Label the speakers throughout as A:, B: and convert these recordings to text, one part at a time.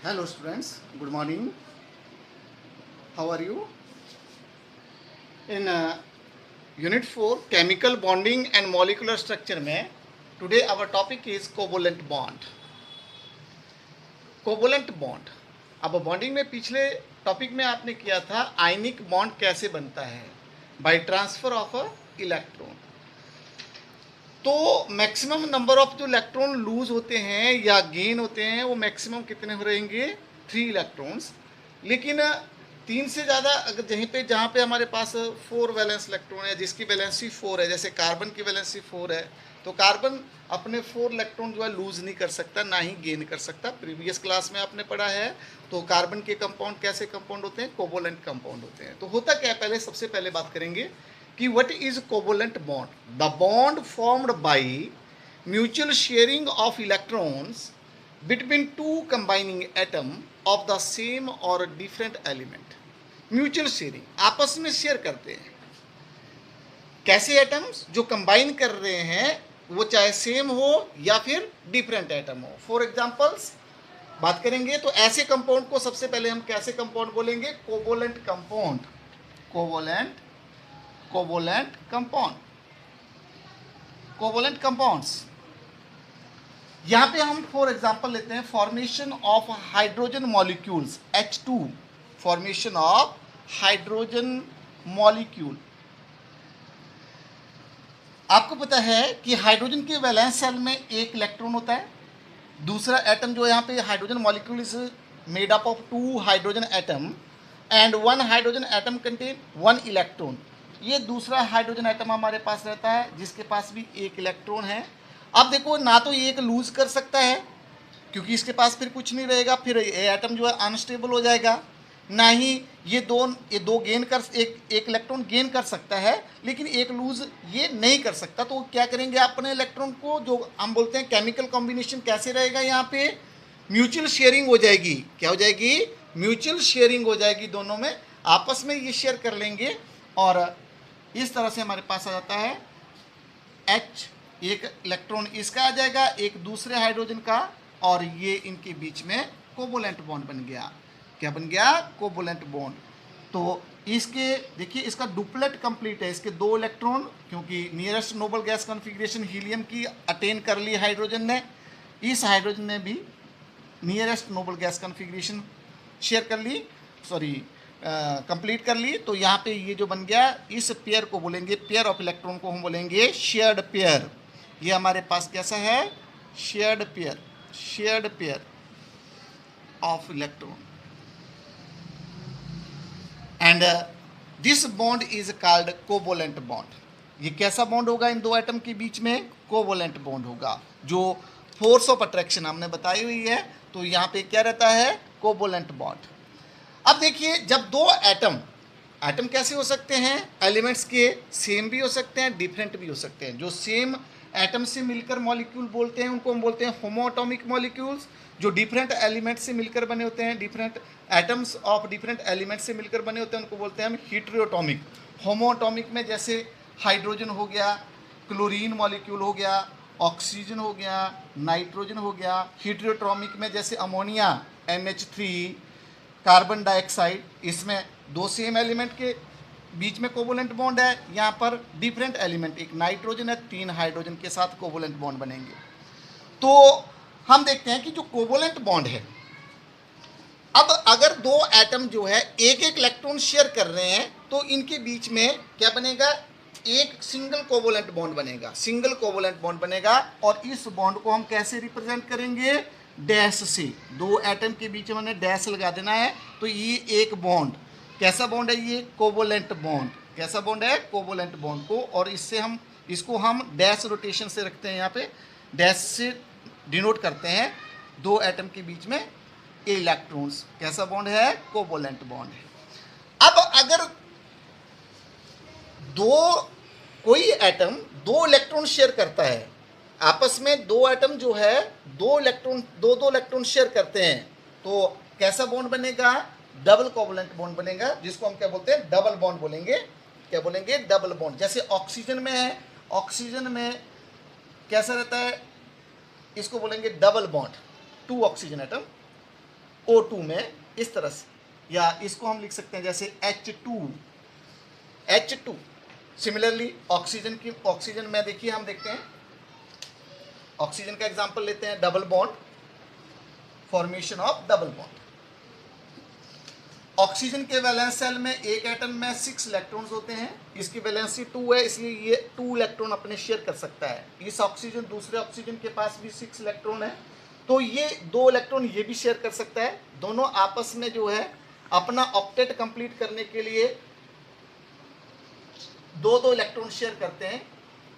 A: Hello students, good morning. How are you? In Unit 4 Chemical Bonding and Molecular Structure में today our topic is covalent bond. Covalent bond. अब bonding में पिछले topic में आपने किया था आयनिक बॉन्ड कैसे बनता है by transfer of a electron. तो मैक्सिमम नंबर ऑफ जो इलेक्ट्रॉन लूज होते हैं या गेन होते हैं वो मैक्सिमम कितने हो रहेंगे 3 इलेक्ट्रॉन्स. लेकिन 3 से ज़्यादा अगर जहाँ पे हमारे पास 4 वैलेंस इलेक्ट्रॉन है जिसकी वैलेंसी 4 है, जैसे कार्बन की वैलेंसी 4 है, तो कार्बन अपने 4 इलेक्ट्रॉन जो है लूज नहीं कर सकता, ना ही गेन कर सकता. प्रीवियस क्लास में आपने पढ़ा है. तो कार्बन के कंपाउंड कैसे कंपाउंड होते हैं? कोवोलेंट कंपाउंड होते हैं. तो होता क्या है, पहले सबसे पहले बात करेंगे कि what is covalent bond. The bond formed by mutual sharing of electrons between two combining atom of the same or different element. Mutual sharing, आपस में शेयर करते हैं. कैसे एटम्स जो कंबाइन कर रहे हैं, वो चाहे सेम हो या फिर डिफरेंट एटम हो. फॉर एग्जांपल्स बात करेंगे तो ऐसे कंपाउंड को सबसे पहले हम कैसे कंपाउंड बोलेंगे? कोवोलेंट कंपाउंड. कोवोलेंट कंपाउंड्स. यहां पे हम फॉर एग्जांपल लेते हैं formation of hydrogen molecules H2. Formation of hydrogen molecule. आपको पता है कि हाइड्रोजन के वैलेंस शेल में एक इलेक्ट्रॉन होता है. दूसरा एटम जो यहाँ पे hydrogen molecule is made up of 2 hydrogen atom and 1 hydrogen atom contain 1 electron. ये दूसरा हाइड्रोजन एटम हमारे पास रहता है जिसके पास भी एक इलेक्ट्रॉन है. अब देखो, ना तो ये एक लूज कर सकता है क्योंकि इसके पास फिर कुछ नहीं रहेगा, फिर ये एटम जो है अनस्टेबल हो जाएगा. ना ही ये दो गेन कर एक इलेक्ट्रॉन गेन कर सकता है, लेकिन एक लूज ये नहीं कर सकता. तो क्या करेंगे, अपने इलेक्ट्रॉन को जो हम बोलते हैं केमिकल कॉम्बिनेशन कैसे रहेगा, यहाँ पे म्यूचुअल शेयरिंग हो जाएगी. क्या हो जाएगी? म्यूचुअल शेयरिंग हो जाएगी. दोनों में आपस में ये शेयर कर लेंगे और इस तरह से हमारे पास आ जाता है H. एक इलेक्ट्रॉन इसका आ जाएगा, एक दूसरे हाइड्रोजन का, और ये इनके बीच में कोवोलेंट बॉन्ड बन गया. क्या बन गया? कोवोलेंट बॉन्ड. तो इसके देखिए, इसका डुप्लेट कंप्लीट है. इसके 2 इलेक्ट्रॉन, क्योंकि nearest noble gas configuration helium की अटेन कर ली हाइड्रोजन ने, इस हाइड्रोजन ने भी nearest noble gas configuration share कर ली, कंप्लीट कर ली. तो यहाँ पे ये जो बन गया, इस पेयर को बोलेंगे, पेयर ऑफ इलेक्ट्रॉन को हम बोलेंगे शेयर्ड पेयर. ये हमारे पास कैसा है? Shared pair of electron. And this bond is called covalent bond. ये कैसा बॉन्ड होगा इन 2 एटम के बीच में? कोवोलेंट बॉन्ड होगा. जो फोर्स ऑफ अट्रैक्शन हमने बताई हुई है, तो यहाँ पे क्या रहता है? कोवोलेंट बॉन्ड. अब देखिए, जब 2 एटम कैसे हो सकते हैं? एलिमेंट्स के सेम भी हो सकते हैं, डिफरेंट भी हो सकते हैं. जो सेम एटम से मिलकर मॉलिक्यूल बोलते हैं उनको हम बोलते हैं होमोएटॉमिक मॉलिक्यूल्स. जो डिफरेंट एलिमेंट से मिलकर बने होते हैं, different atoms of different element से मिलकर बने होते हैं, उनको बोलते हैं हम हेटेरोटॉमिक. होमोएटॉमिक में जैसे हाइड्रोजन हो गया, क्लोरीन मॉलिक्यूल हो गया, ऑक्सीजन हो गया, नाइट्रोजन हो गया. हेटेरोटॉमिक में जैसे अमोनिया NH3, कार्बन डाइऑक्साइड. इसमें 2 सेम एलिमेंट के बीच में कोवोलेंट बॉन्ड है. यहाँ पर डिफरेंट एलिमेंट, एक नाइट्रोजन है, 3 हाइड्रोजन के साथ कोवोलेंट बॉन्ड बनेंगे. तो हम देखते हैं कि जो कोवोलेंट बॉन्ड है, अब अगर 2 एटम जो है एक इलेक्ट्रॉन शेयर कर रहे हैं, तो इनके बीच में क्या बनेगा? एक सिंगल कोवोलेंट बॉन्ड बनेगा. और इस बॉन्ड को हम कैसे रिप्रेजेंट करेंगे? डैश से. 2 एटम के बीच में हमने डैश लगा देना है. तो ये एक बॉन्ड कैसा बॉन्ड है? ये कोवोलेंट बॉन्ड. कैसा बॉन्ड है? कोवोलेंट बॉन्ड को. और इसको हम डैश रोटेशन से रखते हैं. यहाँ पे डैश से डिनोट करते हैं 2 एटम के बीच में इलेक्ट्रॉन्स. कैसा बॉन्ड है? कोवोलेंट बॉन्ड है. अब अगर कोई एटम 2 इलेक्ट्रॉन शेयर करता है, आपस में 2 एटम जो है 2 इलेक्ट्रॉन शेयर करते हैं, तो कैसा बॉन्ड बनेगा? डबल कोवोलेंट बॉन्ड बनेगा, जिसको हम क्या बोलते हैं? डबल बॉन्ड बोलेंगे. क्या बोलेंगे? Double bond. जैसे ऑक्सीजन में है, ऑक्सीजन में कैसा रहता है? इसको बोलेंगे double bond. 2 oxygen atom O2 में इस तरह से, या इसको हम लिख सकते हैं जैसे H2। सिमिलरली ऑक्सीजन में देखिए, हम देखते हैं ऑक्सीजन का एग्जांपल लेते हैं, double bond, formation of double bond. Oxygen के वैलेंस सेल में एक एटम में 6 इलेक्ट्रॉन्स होते हैं, इसकी वैलेंसी 2 है, इसलिए ये 2 इलेक्ट्रॉन अपने शेयर कर सकता है। इस ऑक्सीजन दूसरे ऑक्सीजन के पास भी 6 इलेक्ट्रॉन है, तो ये 2 इलेक्ट्रॉन ये भी शेयर कर सकता है। दोनों आपस में जो है अपना ऑक्टेट कंप्लीट करने के लिए 2-2 इलेक्ट्रॉन शेयर करते हैं।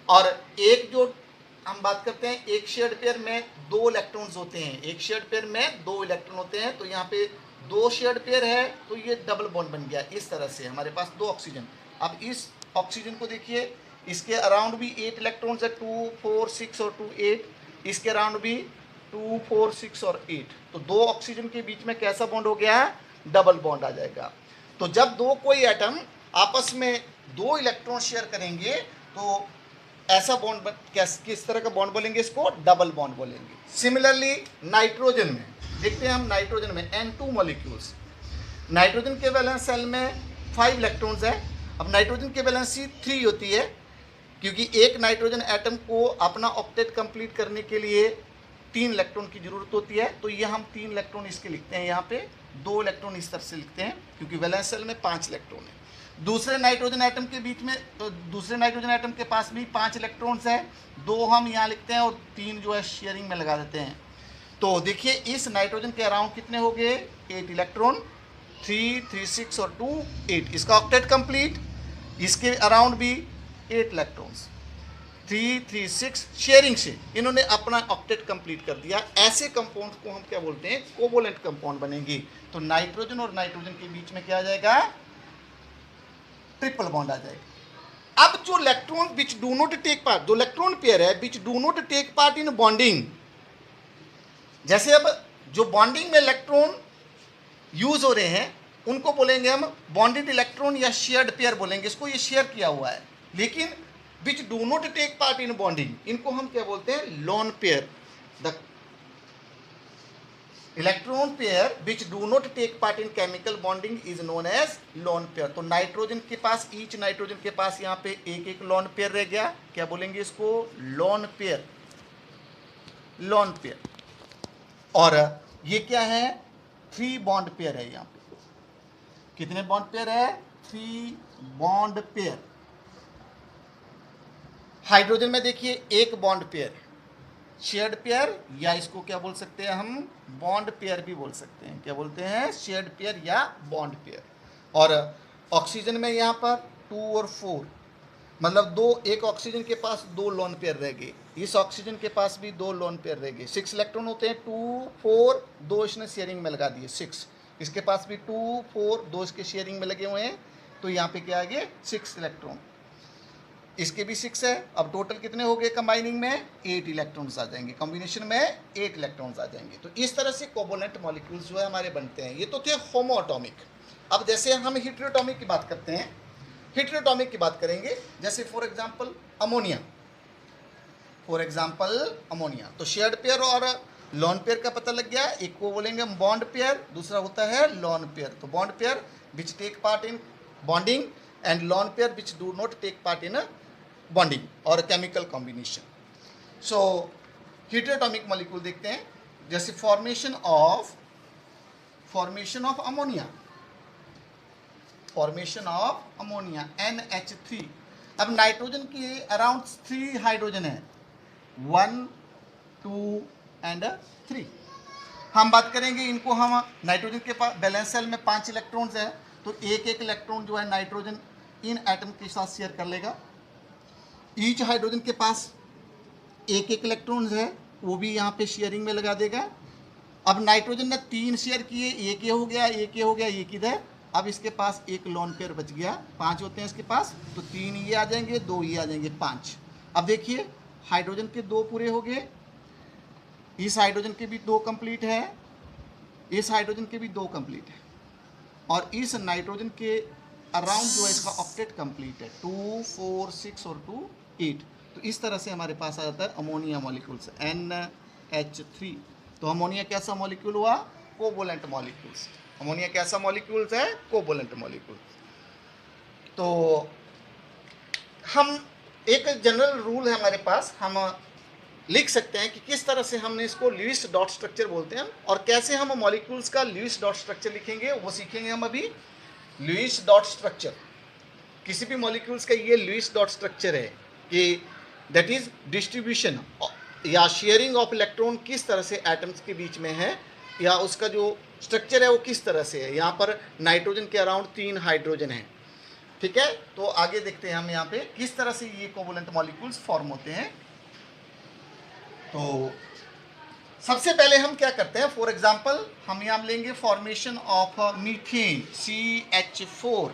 A: और एक जो हम बात करते हैं, एक शेयर्ड पेयर में 2 इलेक्ट्रॉन्स होते हैं, एक शेयर्ड पेयर में 2 इलेक्ट्रॉन होते हैं, तो यहाँ पे 2 शेयर्ड पेयर है, तो ये डबल बॉन्ड बन गया। इस तरह से हमारे पास 2 ऑक्सीजन। अब इस ऑक्सीजन को देखिए, इसके अराउंड भी 8 इलेक्ट्रॉन्स है, 2, 4, 6 और 2, 8। इसके अराउंड भी 2, 4, 6 और 8। तो 2 ऑक्सीजन के बीच में कैसा बॉन्ड हो गया है? डबल बॉन्ड आ जाएगा। तो जब कोई एटम आपस में 2 इलेक्ट्रॉन शेयर करेंगे तो ऐसा बॉन्ड किस तरह का बॉन्ड बोलेंगे? इसको डबल बॉन्ड बोलेंगे। सिमिलरली नाइट्रोजन में देखते हैं हम, नाइट्रोजन में N2 मॉलिक्यूल्स, नाइट्रोजन के वैलेंस सेल में 5 इलेक्ट्रॉन्स है। अब नाइट्रोजन की वैलेंसी 3 होती है, क्योंकि एक नाइट्रोजन एटम को अपना ऑक्टेट कंप्लीट करने के लिए 3 इलेक्ट्रॉन की जरूरत होती है। तो ये हम 3 इलेक्ट्रॉन इसके लिखते हैं, यहाँ पे 2 इलेक्ट्रॉन इस तरह से लिखते हैं, क्योंकि वैलेंस सेल में 5 इलेक्ट्रॉन है। दूसरे नाइट्रोजन एटम के बीच में, तो दूसरे नाइट्रोजन एटम के पास भी 5 इलेक्ट्रॉन्स है, 2 हम यहाँ लिखते हैं और 3 जो है शेयरिंग में लगा देते हैं। तो देखिए इस नाइट्रोजन के अराउंड कितने हो गए? 8 इलेक्ट्रॉन, 3, 3, 6 और 2, 8। इसका ऑक्टेट कंप्लीट। इसके अराउंड भी 8 इलेक्ट्रॉन्स, 3, 3, 6 शेयरिंग से इन्होंने अपना ऑक्टेट कंप्लीट कर दिया। ऐसे कंपाउंड को हम क्या बोलते हैं? कोवोलेंट कंपाउंड बनेंगे। तो नाइट्रोजन और नाइट्रोजन के बीच में क्या आ जाएगा? ट्रिपल बॉन्ड आ जाएगा। अब जो electron which do not take part, जो इलेक्ट्रॉन पेयर है which do not take part in bonding, जैसे अब जो बॉन्डिंग में इलेक्ट्रॉन यूज हो रहे हैं उनको बोलेंगे हम बॉन्डेड इलेक्ट्रॉन या शेयर्ड पेयर बोलेंगे। इसको ये शेयर किया हुआ है, लेकिन which do not take part in bonding, इनको हम क्या बोलते हैं? Lone pair. The electron pair which do not take part in chemical bonding is known as lone pair. तो नाइट्रोजन के पास, ईच नाइट्रोजन के पास यहाँ पे एक लोन पेयर रह गया, क्या बोलेंगे इसको? Lone pair, lone pair. और ये क्या है? 3 बॉन्ड पेयर है। यहाँ पे कितने बॉन्ड पेयर है? 3 बॉन्ड पेयर। हाइड्रोजन में देखिए 1 बॉन्ड पेयर, शेयर्ड पेयर, या इसको क्या बोल सकते हैं हम? बॉन्ड पेयर भी बोल सकते हैं। क्या बोलते हैं? शेयर्ड पेयर या बॉन्ड पेयर। और ऑक्सीजन में यहाँ पर 2 और 4, मतलब 2, एक ऑक्सीजन के पास 2 लोन पेयर रह गए, इस ऑक्सीजन के पास भी 2 लोन पेयर रह गए। 6 इलेक्ट्रॉन होते हैं, 2, 4, 2 इसने शेयरिंग में लगा दिए, 6। इसके पास भी 2, 4, 2 इसके शेयरिंग में लगे हुए हैं, तो यहाँ पे क्या आ गए? 6 इलेक्ट्रॉन। इसके भी 6 है। अब टोटल कितने हो गए कंबाइनिंग में? 8 इलेक्ट्रॉन्स आ जाएंगे, कॉम्बिनेशन में 8 इलेक्ट्रॉन्स आ जाएंगे। तो इस तरह से कोवोलेंट मॉलिक्यूल्स जो है हमारे बनते हैं। ये तो थे होमोएटॉमिक। अब जैसे हम हेटेरोटॉमिक की बात करते हैं, हेटेरोटॉमिक की बात करेंगे, जैसे for example ammonia, for example ammonia. तो शेयर्ड पेयर और लोन पेयर का पता लग गया। एक को बोलेंगे हम बॉन्ड पेयर, दूसरा होता है लोन पेयर। तो bond pair which take part in bonding and lone pair which do not take part in bonding और chemical combination. So heteroatomic molecule देखते हैं, जैसे formation of ammonia, formation of ammonia NH3। अब nitrogen के around 3 hydrogen है, 1, 2 and 3। हम बात करेंगे इनको, हम नाइट्रोजन के पास बैलेंस सेल में 5 इलेक्ट्रॉन्स है, तो एक इलेक्ट्रॉन जो है नाइट्रोजन इन एटम के साथ शेयर कर लेगा। ईच हाइड्रोजन के पास एक इलेक्ट्रॉन है, वो भी यहाँ पे शेयरिंग में लगा देगा। अब नाइट्रोजन ने 3 शेयर किए, एक ये हो गया, एक ये हो गया, एक इधर। अब इसके पास एक लोन पेयर बच गया, 5 होते हैं इसके पास, तो 3 ये आ जाएंगे, 2 ये आ जाएंगे, 5। अब देखिए हाइड्रोजन के 2 पूरे हो गए, इस हाइड्रोजन के भी 2 कंप्लीट है, इस हाइड्रोजन के भी 2 कंप्लीट है, और इस नाइट्रोजन के अराउंड जो है इसका ऑक्टेट कंप्लीट है, 2, 4, 6 और 2, 8। तो इस तरह से हमारे पास आ जाता है अमोनिया मॉलिक्यूल्स NH3। तो अमोनिया कैसा मॉलिक्यूल हुआ? कोवोलेंट मॉलिक्यूल्स। अमोनिया कैसा मॉलिक्यूल्स है? कोवोलेंट मॉलिक्यूल्स। तो हम एक जनरल रूल है हमारे पास, हम लिख सकते हैं कि किस तरह से हमने इसको लुईस डॉट स्ट्रक्चर बोलते हैं, और कैसे हम मॉलिक्यूल्स का लुईस डॉट स्ट्रक्चर लिखेंगे वो सीखेंगे हम अभी। लुईस डॉट स्ट्रक्चर, किसी भी मॉलिक्यूल्स का ये लुईस डॉट स्ट्रक्चर है कि दैट इज डिस्ट्रीब्यूशन या शेयरिंग ऑफ इलेक्ट्रॉन किस तरह से एटम्स के बीच में है, या उसका जो स्ट्रक्चर है वो किस तरह से है। यहाँ पर नाइट्रोजन के अराउंड 3 हाइड्रोजन है, ठीक है। तो आगे देखते हैं हम यहाँ पे किस तरह से ये कोवोलेंट मॉलिक्यूल्स फॉर्म होते हैं। तो सबसे पहले हम क्या करते हैं, फॉर एग्जांपल हम यहाँ लेंगे फॉर्मेशन ऑफ मीथेन CH4।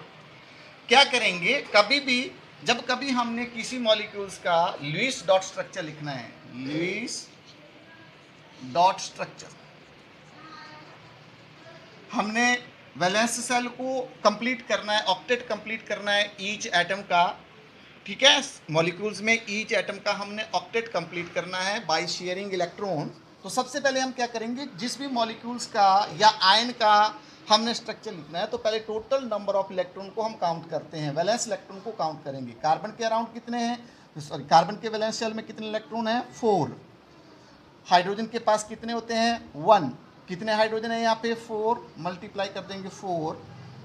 A: क्या करेंगे, कभी भी जब कभी हमने किसी मॉलिक्यूल्स का लुईस डॉट स्ट्रक्चर लिखना है, लुईस डॉट स्ट्रक्चर, हमने वैलेंस सेल को कंप्लीट करना है, ऑक्टेट कंप्लीट करना है ईच एटम का, ठीक है। मॉलिक्यूल्स में ईच एटम का हमने ऑक्टेट कंप्लीट करना है बाय शेयरिंग इलेक्ट्रॉन। तो सबसे पहले हम क्या करेंगे, जिस भी मॉलिक्यूल्स का या आयन का हमने स्ट्रक्चर लिखना है तो पहले टोटल नंबर ऑफ इलेक्ट्रॉन को हम काउंट करते हैं, वैलेंस इलेक्ट्रॉन को काउंट करेंगे। कार्बन के अराउंड कितने हैं, सॉरी कार्बन के वैलेंस शेल में कितने इलेक्ट्रॉन हैं, 4। हाइड्रोजन के पास कितने होते हैं, 1। कितने हाइड्रोजन है यहाँ पे, 4, मल्टीप्लाई कर देंगे 4।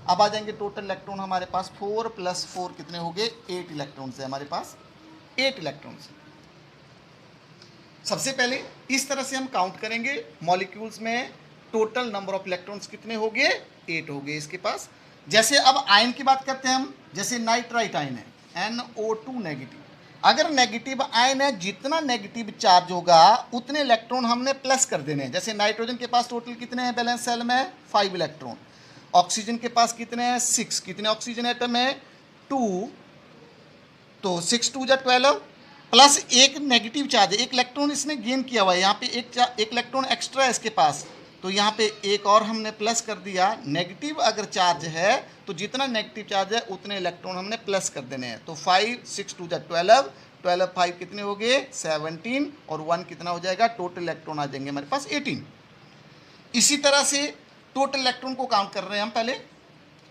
A: अब आ जाएंगे टोटल इलेक्ट्रॉन हमारे पास 4 + 4 कितने हो गए, 8 इलेक्ट्रॉन है हमारे पास, 8 इलेक्ट्रॉन। सबसे पहले इस तरह से हम काउंट करेंगे मॉलिक्यूल्स में टोटल नंबर ऑफ इलेक्ट्रॉन्स कितने हो गए, 8 हो गए इसके पास। जैसे अब आयन की बात करते हैं हम, जैसे नाइट्राइट आयन है NO2 नेगेटिव। अगर नेगेटिव आयन है, जितना नेगेटिव चार्ज होगा उतने इलेक्ट्रॉन हमने प्लस कर देने हैं। जैसे नाइट्रोजन के पास टोटल कितने हैं बैलेंस सेल में, 5 इलेक्ट्रॉन। ऑक्सीजन के पास कितने हैं, 6। कितने ऑक्सीजन एटम है, 2। तो 6 × 2 = 12 प्लस एक नेगेटिव चार्ज, एक इलेक्ट्रॉन इसने गेन किया हुआ है, यहाँ पे एक इलेक्ट्रॉन एक्स्ट्रा है इसके पास, तो यहाँ पे एक और हमने प्लस कर दिया। नेगेटिव अगर चार्ज है तो जितना नेगेटिव चार्ज है उतने इलेक्ट्रॉन हमने प्लस कर देने हैं। तो 5 6 × 2 = 12, 12 5 कितने हो गए, 17, और 1 कितना हो जाएगा, टोटल इलेक्ट्रॉन आ जाएंगे हमारे पास 18। इसी तरह से टोटल इलेक्ट्रॉन को काउंट कर रहे हैं हम पहले।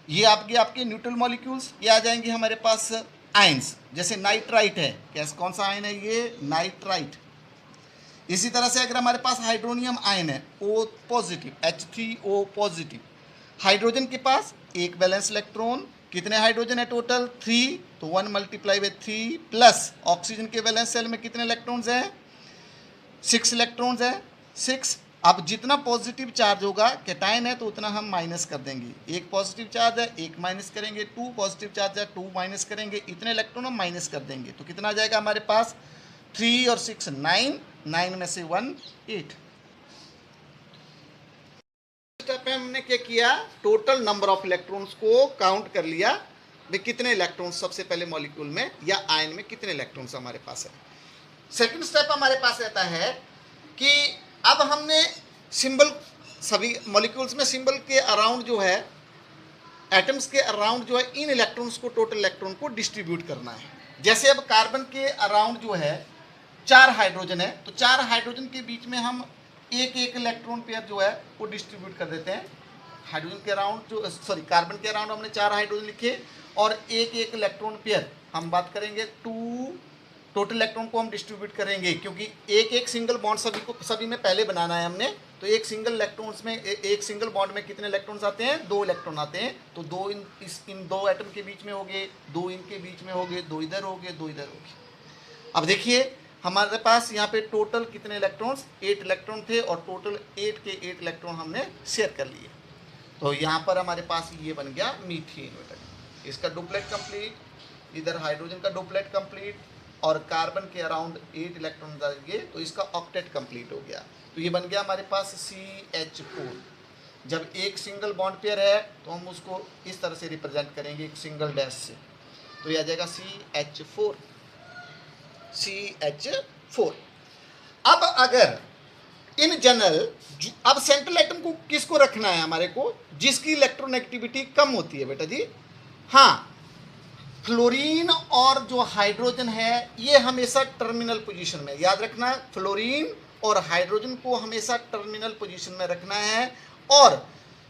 A: ये आपके न्यूट्रल मॉलिक्यूल्स, ये आ जाएंगे हमारे पास आयंस। जैसे नाइट्राइट है, कैसे कौन सा आयन है ये, नाइट्राइट। इसी तरह से अगर हमारे पास हाइड्रोनियम आयन है O positive, H3O positive. Hydrogen के पास एक बैलेंस इलेक्ट्रॉन, कितने हाइड्रोजन है टोटल, 3, तो 1 × 3 प्लस ऑक्सीजन के बैलेंस सेल में कितने इलेक्ट्रॉन्स हैं, 6 इलेक्ट्रॉन्स है, 6। अब जितना पॉजिटिव चार्ज होगा, कैटायन है तो उतना हम माइनस कर देंगे। एक पॉजिटिव चार्ज है, एक माइनस करेंगे, 2 पॉजिटिव चार्ज है, 2 माइनस करेंगे, इतने इलेक्ट्रॉन हम माइनस कर देंगे। तो कितना आ जाएगा हमारे पास, 3 और 6 9, 9 में से 1 8। स्टेप में हमने क्या किया, टोटल नंबर ऑफ इलेक्ट्रॉन्स को काउंट कर लिया, भाई कितने इलेक्ट्रॉन्स सबसे पहले मॉलिक्यूल में या आयन में कितने इलेक्ट्रॉन्स हमारे पास है। सेकंड स्टेप हमारे पास रहता है कि अब हमने सिंबल, सभी मॉलिक्यूल्स में सिंबल के अराउंड जो है, एटम्स के अराउंड जो है, इन इलेक्ट्रॉन्स को, टोटल इलेक्ट्रॉन को डिस्ट्रीब्यूट करना है। जैसे अब कार्बन के अराउंड जो है 4 हाइड्रोजन है, तो 4 हाइड्रोजन के बीच में हम एक इलेक्ट्रॉन पेयर जो है वो डिस्ट्रीब्यूट कर देते हैं। हाइड्रोजन के अराउंड जो, सॉरी कार्बन के अराउंड हमने 4 हाइड्रोजन लिखे, और एक इलेक्ट्रॉन पेयर हम बात करेंगे 2, टोटल इलेक्ट्रॉन को हम डिस्ट्रीब्यूट करेंगे, क्योंकि एक सिंगल बॉन्ड सभी में पहले बनाना है हमने। तो एक सिंगल इलेक्ट्रॉन्स में, एक सिंगल बॉन्ड में कितने इलेक्ट्रॉन्स आते हैं, 2 इलेक्ट्रॉन आते हैं। तो 2 इन 2 एटम के बीच में हो गए, 2 इनके बीच में हो गए, 2 इधर हो गए, 2 इधर हो गए। अब देखिए हमारे पास यहाँ पे टोटल कितने इलेक्ट्रॉन्स, 8 इलेक्ट्रॉन थे, और टोटल 8 के 8 इलेक्ट्रॉन हमने शेयर कर लिए। तो यहाँ पर हमारे पास ये बन गया मीथेन। इसका डुप्लेट कंप्लीट, इधर हाइड्रोजन का डुप्लेट कंप्लीट, और कार्बन के अराउंड 8 इलेक्ट्रॉन डालेंगे तो इसका ऑक्टेट कंप्लीट हो गया। तो ये बन गया हमारे पास CH4। जब एक सिंगल बॉन्ड पेयर है तो हम उसको इस तरह से रिप्रेजेंट करेंगे, एक सिंगल डैश से, तो ये आ जाएगा CH4। अब अगर इन जनरल, अब सेंट्रल एटम को किसको रखना है हमारे को, जिसकी इलेक्ट्रोनेगेटिविटी कम होती है बेटा जी, हाँ, फ्लोरीन और जो हाइड्रोजन है ये हमेशा टर्मिनल पोजीशन में, याद रखना, फ्लोरीन और हाइड्रोजन को हमेशा टर्मिनल पोजीशन में रखना है। और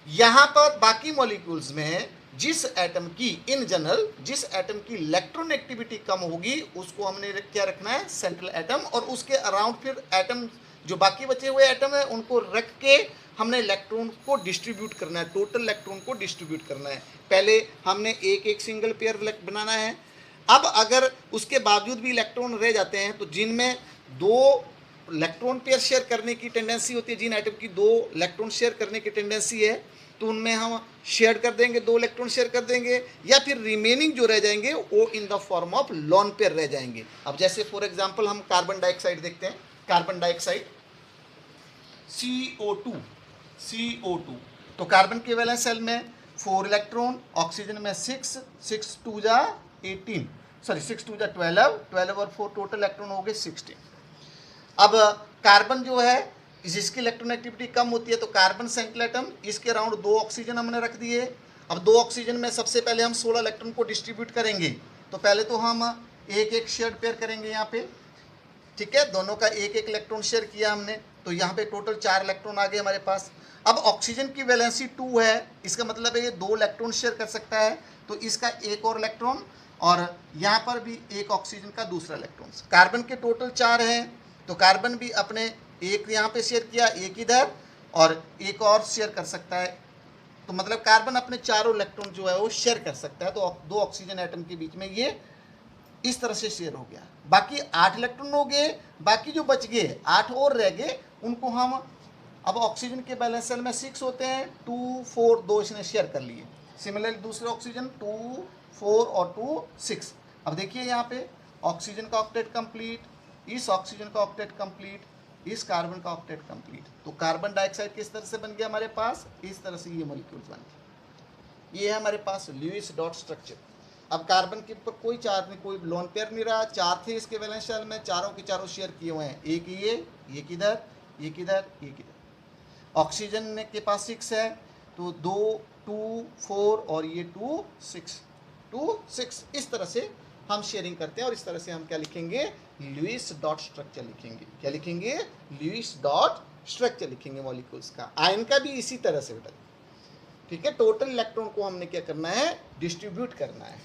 A: यहाँ पर बाकी मॉलिक्यूल्स में जिस एटम की इन जनरल जिस एटम की इलेक्ट्रॉन एक्टिविटी कम होगी उसको हमने क्या रखना है, सेंट्रल एटम, और उसके अराउंड फिर एटम जो बाकी बचे हुए एटम है उनको रख के हमने इलेक्ट्रॉन को डिस्ट्रीब्यूट करना है, टोटल इलेक्ट्रॉन को डिस्ट्रीब्यूट करना है। पहले हमने एक एक सिंगल पेयर बनाना है। अब अगर उसके बावजूद भी इलेक्ट्रॉन रह जाते हैं तो जिनमें दो इलेक्ट्रॉन पेयर शेयर करने की टेंडेंसी होती है, जिन एटम की दो इलेक्ट्रॉन शेयर करने की टेंडेंसी है, तो उनमें हम शेयर कर देंगे, दो इलेक्ट्रॉन शेयर कर देंगे, या फिर रिमेनिंग जो रह जाएंगे वो in the form of lone pair रह जाएंगे। अब जैसे फॉर एग्जांपल हम कार्बन डाइऑक्साइड देखते हैं, कार्बन डाइऑक्साइड CO2 तो कार्बन के वैलेंस शेल में 4 इलेक्ट्रॉन, ऑक्सीजन में 6, 6 2 जा 18, सॉरी 6 2 जा 12, 12 और 4 टोटल इलेक्ट्रॉन हो गए 16। अब कार्बन जो है जिसकी इलेक्ट्रॉन एक्टिविटी कम होती है तो कार्बन सेंट्रल एटम, इसके अराउंड 2 ऑक्सीजन हमने रख दिए। अब 2 ऑक्सीजन में सबसे पहले हम 16 इलेक्ट्रॉन को डिस्ट्रीब्यूट करेंगे, तो पहले तो हम एक एक शेयर पेयर करेंगे यहाँ पे, ठीक है, दोनों का एक एक इलेक्ट्रॉन शेयर किया हमने, तो यहाँ पे टोटल 4 इलेक्ट्रॉन आ गए हमारे पास। अब ऑक्सीजन की वैलेंसी 2 है, इसका मतलब है ये 2 इलेक्ट्रॉन शेयर कर सकता है, तो इसका एक और इलेक्ट्रॉन, और यहाँ पर भी एक ऑक्सीजन का दूसरा इलेक्ट्रॉन। कार्बन के टोटल 4 हैं, तो कार्बन भी अपने एक यहाँ पे शेयर किया, एक इधर, और एक और शेयर कर सकता है, तो मतलब कार्बन अपने चारों इलेक्ट्रॉन जो है वो शेयर कर सकता है। तो 2 ऑक्सीजन एटम के बीच में ये इस तरह से शेयर हो गया। बाकी 8 इलेक्ट्रॉन हो गए, बाकी जो बच गए 8 और रह गए, उनको हम अब ऑक्सीजन के बैलेंस शेल में 6 होते हैं, 2 4 2 इसने शेयर कर लिए। सिमिलरली दूसरे ऑक्सीजन 2 4 और 2 6। अब देखिए यहाँ पे ऑक्सीजन का ऑक्टेट कंप्लीट, इस ऑक्सीजन का ऑक्टेट कंप्लीट, इस कार्बन का ऑक्टेट कंप्लीट। तो कार्बन डाइऑक्साइड किस तरह से बन गया हमारे पास, इस तरह से ये मॉलिक्यूल्स बन गए। ये है हमारे पास ल्यूइस डॉट स्ट्रक्चर। अब कार्बन के ऊपर कोई चार्ज नहीं, कोई लोन पेयर नहीं रहा, 4 थे इसके वैलेंस शेल में, चारों के चारों शेयर किए हुए हैं, एक ये, एक इधर, एक इधर, एक इधर। ऑक्सीजन के पास 6 है, तो 2 2 4 और ये 2 6 2 6, इस तरह से हम शेयरिंग करते हैं, और इस तरह से हम क्या लिखेंगे, ल्यूइस डॉट स्ट्रक्चर लिखेंगे। क्या लिखेंगे, ल्यूइस डॉट स्ट्रक्चर लिखेंगे मॉलिक्यूल्स का। आयन का भी इसी तरह से बेटा, ठीक है। टोटल इलेक्ट्रॉन को हमने क्या करना है, डिस्ट्रीब्यूट करना है।